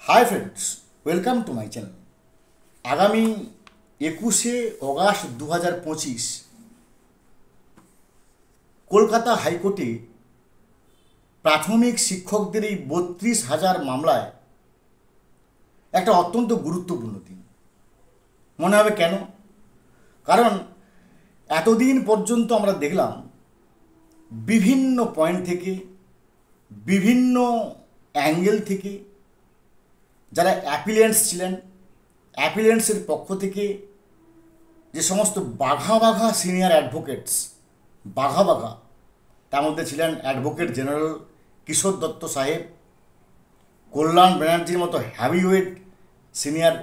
Hi friends, welcome to my channel. आगामी 21শে August 2025 Kolkata হাইকোর্টে প্রাথমিক শিক্ষকদের এই 32,000 মামলায় একটা অত্যন্ত গুরুত্বপূর্ণ দিন মনে হবে। কেন? কারণ এতদিন পর্যন্ত আমরা দেখলাম বিভিন্ন পয়েন্ট থেকে, বিভিন্ন অ্যাঙ্গেল থেকে যারা অ্যাপিলেন্টস ছিলেন, অ্যাপিলেন্টসের পক্ষ থেকে যে সমস্ত বাঘা বাঘা সিনিয়র অ্যাডভোকেটস, তার মধ্যে ছিলেন অ্যাডভোকেট জেনারেল কিশোর দত্ত সাহেব, কল্যাণ ব্যানার্জির মতো heavyweight senior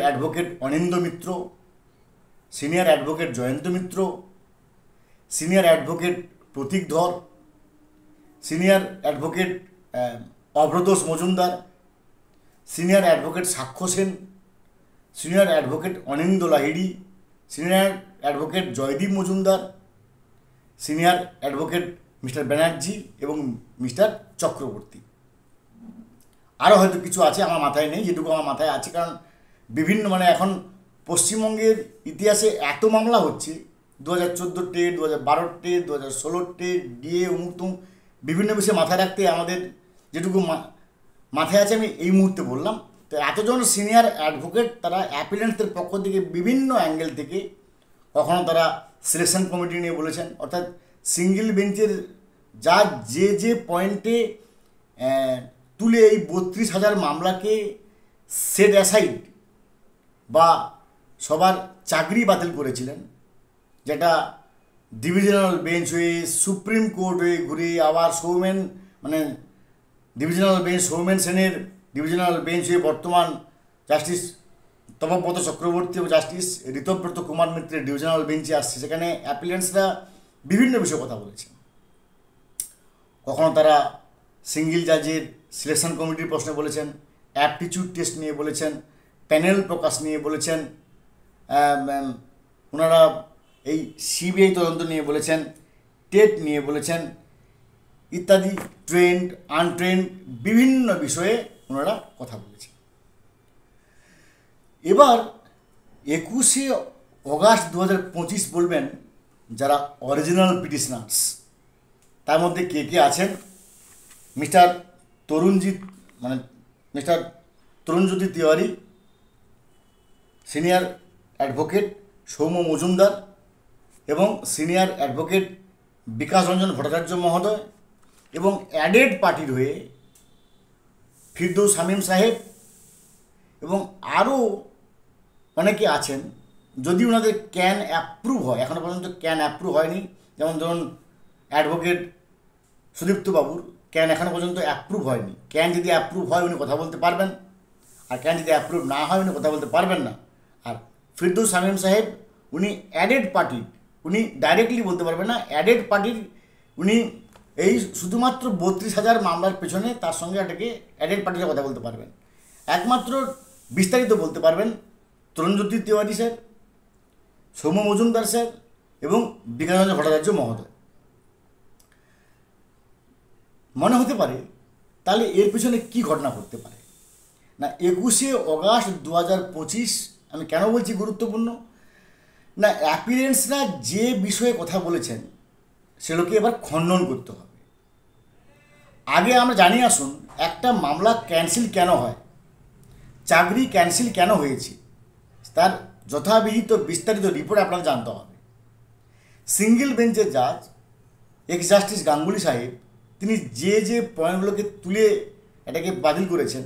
advocate Anindya Mitra, senior advocate Jayanta Mitra, senior advocate Pratik Dhar, senior advocate Abhratosh Majumdar, senior advocate Sakshya Sen, senior advocate Anindya Lahiri, senior advocate Joydeep Majumdar, senior advocate mister Banerjee এবং মিস্টার চক্রবর্তী। আরও হয়তো কিছু আছে, আমার মাথায় নেই, যেটুকু আমার মাথায় আছে। কারণ বিভিন্ন এখন পশ্চিমবঙ্গের ইতিহাসে এত মামলা হচ্ছে, 2014টে, 2012টে, 2016টে, ডিএ উমুক বিভিন্ন বিষয়ে মাথায় রাখতে আমাদের যেটুকু মাথায় আছে আমি এই মুহূর্তে বললাম। তো এতজন সিনিয়র অ্যাডভোকেট তারা অ্যাপিলেন্টসদের পক্ষ থেকে বিভিন্ন অ্যাঙ্গেল থেকে, কখনো তারা সিলেকশন কমিটি নিয়ে বলেছেন, অর্থাৎ সিঙ্গেল বেঞ্চের যা যে পয়েন্টে তুলে এই 32,000 মামলাকে সেট অ্যাসাইড বা সবার চাকরি বাতিল করেছিলেন, যেটা ডিভিশনাল বেঞ্চ হয়ে সুপ্রিম কোর্ট হয়ে ঘুরে আবার ডিভিশনাল বেঞ্চ সৌমেন সেনের ডিভিশনাল বেঞ্চ হয়ে বর্তমান জাস্টিস তপব্রত চক্রবর্তী এবং জাস্টিস ঋতব্রত কুমার মিত্রের ডিভিশনাল বেঞ্চে আসছে। সেখানে অ্যাপিলেন্টসরা বিভিন্ন বিষয়ে কথা বলেছেন। কখনো তারা সিঙ্গেল জাজের সিলেকশন কমিটির প্রশ্নে বলেছেন, অ্যাপটিচিউড টেস্ট নিয়ে বলেছেন, প্যানেল প্রকাশ নিয়ে বলেছেন, ওনারা এই সিবিআই তদন্ত নিয়ে বলেছেন, টেট নিয়ে বলেছেন ইত্যাদি, ট্রেন্ড আনট্রেন্ড বিভিন্ন বিষয়ে ওনারা কথা বলেছেন। এবার 21শে অগাস্ট 2025 বলবেন যারা অরিজিনাল পিটিশনার্স, তার মধ্যে কে কে আছেন? Mister Tarunjyoti Tiwari, senior advocate Soumya Majumdar এবং সিনিয়র অ্যাডভোকেট বিকাশ রঞ্জন ভট্টাচার্য মহোদয়, এবং অ্যাডেড পার্টির হয়ে ফিরদৌস শামীম সাহেব এবং আরও অনেকে আছেন। যদি ওনাদের ক্যান অ্যাপ্রুভ হয়, এখনও পর্যন্ত ক্যান অ্যাপ্রুভ হয়নি, যেমন ধরুন অ্যাডভোকেট সুদীপ্ত বাবুর ক্যান এখনও পর্যন্ত অ্যাপ্রুভ হয়নি। ক্যান যদি অ্যাপ্রুভ হয় উনি কথা বলতে পারবেন, আর ক্যান যদি অ্যাপ্রুভ না হয় উনি কথা বলতে পারবেন না। আর ফিরদৌস শামীম সাহেব উনি অ্যাডেড পার্টির, উনি ডাইরেক্টলি বলতে পারবেন না, অ্যাডেড পার্টির উনি এই শুধুমাত্র 32,000 মামলার পেছনে তার সঙ্গে এটাকে অ্যাডেড পার্টিরা কথা বলতে পারবেন। একমাত্র বিস্তারিত বলতে পারবেন তরুণজ্যোতি তিওয়ারি স্যার, সৌম্য মজুমদার স্যার এবং বিকাশ রঞ্জন ভট্টাচার্য মহোদয়। মনে হতে পারে তাহলে এর পেছনে কী ঘটনা ঘটতে পারে না। 21শে অগাস্ট 2025 আমি কেন বলছি গুরুত্বপূর্ণ না, অ্যাপিলেন্টসরা যে বিষয়ে কথা বলেছেন সেগুলোকে এবার খণ্ডন করতে হবে। আগে আমরা জানিয়ে আসুন একটা মামলা ক্যান্সেল কেন হয়, চাকরি ক্যান্সেল কেন হয়েছে, তার যথাবিহিত বিস্তারিত রিপোর্ট আপনাকে জানতে হবে। সিঙ্গেল বেঞ্চের জাজ এক্স জাস্টিস গাঙ্গুলি সাহেব তিনি যে পয়েন্টগুলোকে তুলে এটাকে বাতিল করেছেন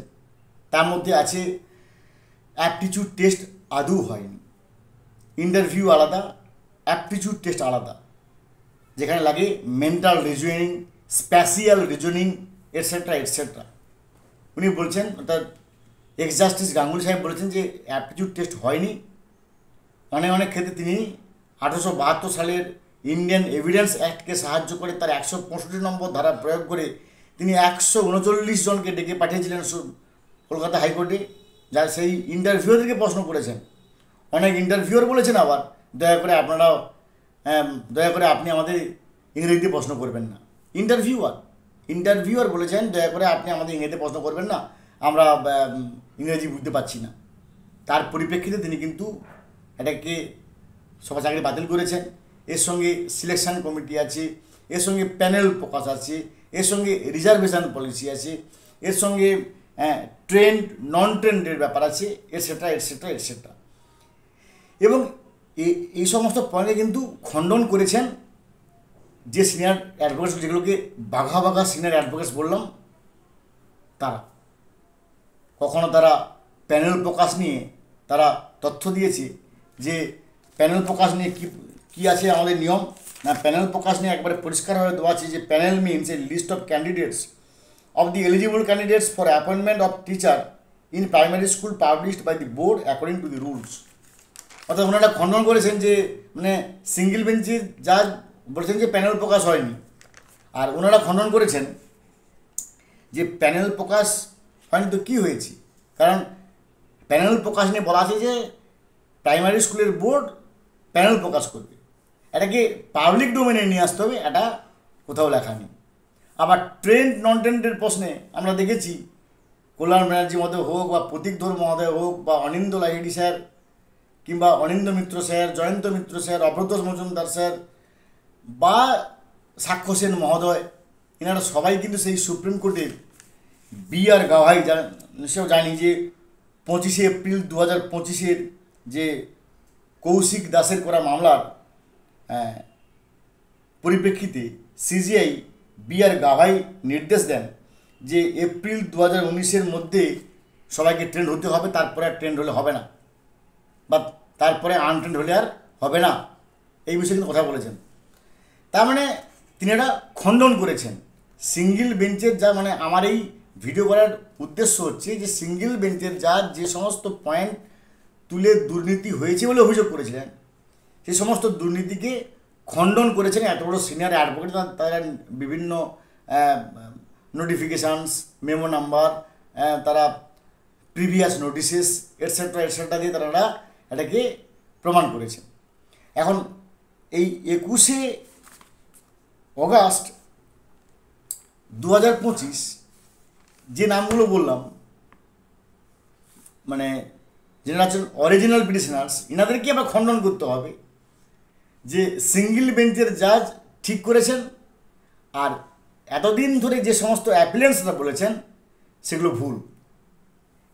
তার মধ্যে আছে অ্যাপটিচিউড টেস্ট আদৌ হয়নি, ইন্টারভিউ আলাদা, অ্যাপটিচিউড টেস্ট আলাদা, যেখানে লাগে mental reasoning, spatial reasoning etcetera. উনি বলছেন, অর্থাৎ এক্স জাস্টিস গাঙ্গুলি সাহেব বলেছেন যে অ্যাপটিচিউড টেস্ট হয়নি। অনেক ক্ষেত্রে তিনি 1872 সালের ইন্ডিয়ান এভিডেন্স অ্যাক্টকে সাহায্য করে তার 165 নম্বর ধারা প্রয়োগ করে তিনি 139 জনকে ডেকে পাঠিয়েছিলেন কলকাতা হাইকোর্টে, যা সেই ইন্টারভিউয়ারদেরকে প্রশ্ন করেছেন। অনেক ইন্টারভিউয়ার বলেছেন আবার দয়া করে আপনি আমাদের ইংরেজিতে প্রশ্ন করবেন না। ইন্টারভিউয়ার বলেছেন দয়া করে আপনি আমাদের ইংরেজিতে প্রশ্ন করবেন না, আমরা ইংরেজি বুঝতে পারছি না। তার পরিপ্রেক্ষিতে তিনি কিন্তু এটাকে সভা চাকরি বাতিল করেছেন। এর সঙ্গে সিলেকশন কমিটি আছে, এর সঙ্গে প্যানেল প্রকাশ আছে, এর সঙ্গে রিজার্ভেশন পলিসি আছে, এর সঙ্গে ট্রেন্ড নন ট্রেন্ডের ব্যাপার আছে, এটসেট্রা এটসেট্রা এটসেট্রা। এবং এই সমস্ত পয়েন্টে কিন্তু খণ্ডন করেছেন যে সিনিয়র অ্যাডভোকেটস, যেগুলোকে বাঘা বাঘা সিনিয়র অ্যাডভোকেটস বললাম, তারা কখনো তারা প্যানেল প্রকাশ নিয়ে তারা তথ্য দিয়েছে যে প্যানেল প্রকাশ নিয়ে কী আছে আমাদের নিয়ম। না, প্যানেল প্রকাশ নিয়ে একবারে পরিষ্কারভাবে দেওয়া আছে যে panel means a list of candidates of the eligible candidates for appointment of teacher in primary school published by the board according to the rules। অর্থাৎ ওনারা খণ্ডন করেছেন যে মানে সিঙ্গেল বেঞ্চের জাজ বলেছেন যে প্যানেল প্রকাশ হয়নি, আর ওনারা খণ্ডন করেছেন যে প্যানেল প্রকাশ হয়নি তো কী হয়েছে, কারণ প্যানেল প্রকাশ নিয়ে বলা আছে যে প্রাইমারি স্কুলের বোর্ড প্যানেল প্রকাশ করবে, এটাকে পাবলিক ডোমেনে নিয়ে আসতে হবে, এটা কোথাও লেখা নেই। আবার ট্রেন্ড নন ট্রেন্ডের প্রশ্নে আমরা দেখেছি কল্যাণ ব্যানার্জি মহোদয় হোক বা প্রতীক ধর মহোদয় হোক বা অনিন্দ লাহিড়ী স্যার কিংবা অনিন্দ মিত্র স্যার, জয়ন্ত মিত্র স্যার, অভ্রতোষ মজুমদার স্যার বা সাক্ষ্য সেন মহোদয়, এনারা সবাই কিন্তু সেই সুপ্রিম কোর্টের বিআর গাভাই সেও জানি যে 25শে এপ্রিল 2025 যে কৌশিক দাসের করা মামলার পরিপ্রেক্ষিতে সিজিআই বিআর গাভাই নির্দেশ দেন যে এপ্রিল 2019 মধ্যে সবাইকে ট্রেন্ড হতে হবে, তারপরে আর ট্রেন্ড হলে হবে না, বা তারপরে আনট্রেন্ড হলে আর হবে না, এই বিষয়ে কিন্তু কথা বলেছেন। তার মানে তিনি এটা খণ্ডন করেছেন। সিঙ্গেল বেঞ্চের যা মানে আমার এই ভিডিও করার উদ্দেশ্য হচ্ছে যে সিঙ্গেল বেঞ্চের যা যে সমস্ত পয়েন্ট তুলে দুর্নীতি হয়েছে বলে অভিযোগ করেছিলেন, সেই সমস্ত দুর্নীতিকে খণ্ডন করেছেন এত বড় সিনিয়র অ্যাডভোকেট। তারা বিভিন্ন নোটিফিকেশানস, মেমো নাম্বার, তারা প্রিভিয়াস নোটিশেস এটসেট্রা এটসেট্রা দিয়ে তারা এটাকে প্রমাণ করেছেন। এখন এই 21শে অগাস্ট 2025 যে নামগুলো বললাম, মানে যারা আছেন অরিজিনাল পিটিশনার্স, এনাদেরকে আবার খণ্ডন করতে হবে যে সিঙ্গেল বেঞ্চের জাজ ঠিক করেছেন, আর এতদিন ধরে যে সমস্ত অ্যাপিলেন্টসরা বলেছেন সেগুলো ভুল।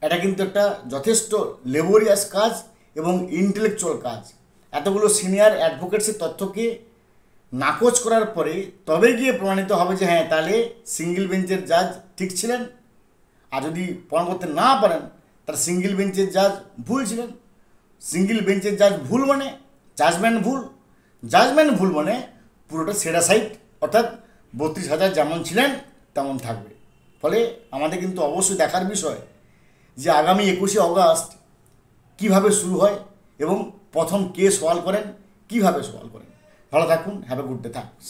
এটা কিন্তু একটা যথেষ্ট লেবোরিয়াস কাজ এবং ইন্টেলেকচুয়াল কাজ। এতগুলো সিনিয়র অ্যাডভোকেটসের তথ্যকে নাকচ করার পরে তবে গিয়ে প্রমাণিত হবে যে হ্যাঁ তাহলে সিঙ্গেল বেঞ্চের জাজ ঠিক ছিলেন, আর যদি প্রমাণ করতে না পারেন তার সিঙ্গেল বেঞ্চের জাজ ভুল ছিলেন। সিঙ্গেল বেঞ্চের জাজ ভুল মানে জাজমেন্ট ভুল, জাজমেন্ট ভুল মানে পুরোটা সেরাসাইট, অর্থাৎ 32,000 যেমন ছিলেন তেমন থাকবে। ফলে আমাদের কিন্তু অবশ্যই দেখার বিষয় যে আগামী 21শে অগাস্ট কীভাবে শুরু হয় এবং প্রথম কে সওয়াল করেন, কীভাবে সওয়াল করেন। ভালো থাকুন, have a good day, thanks.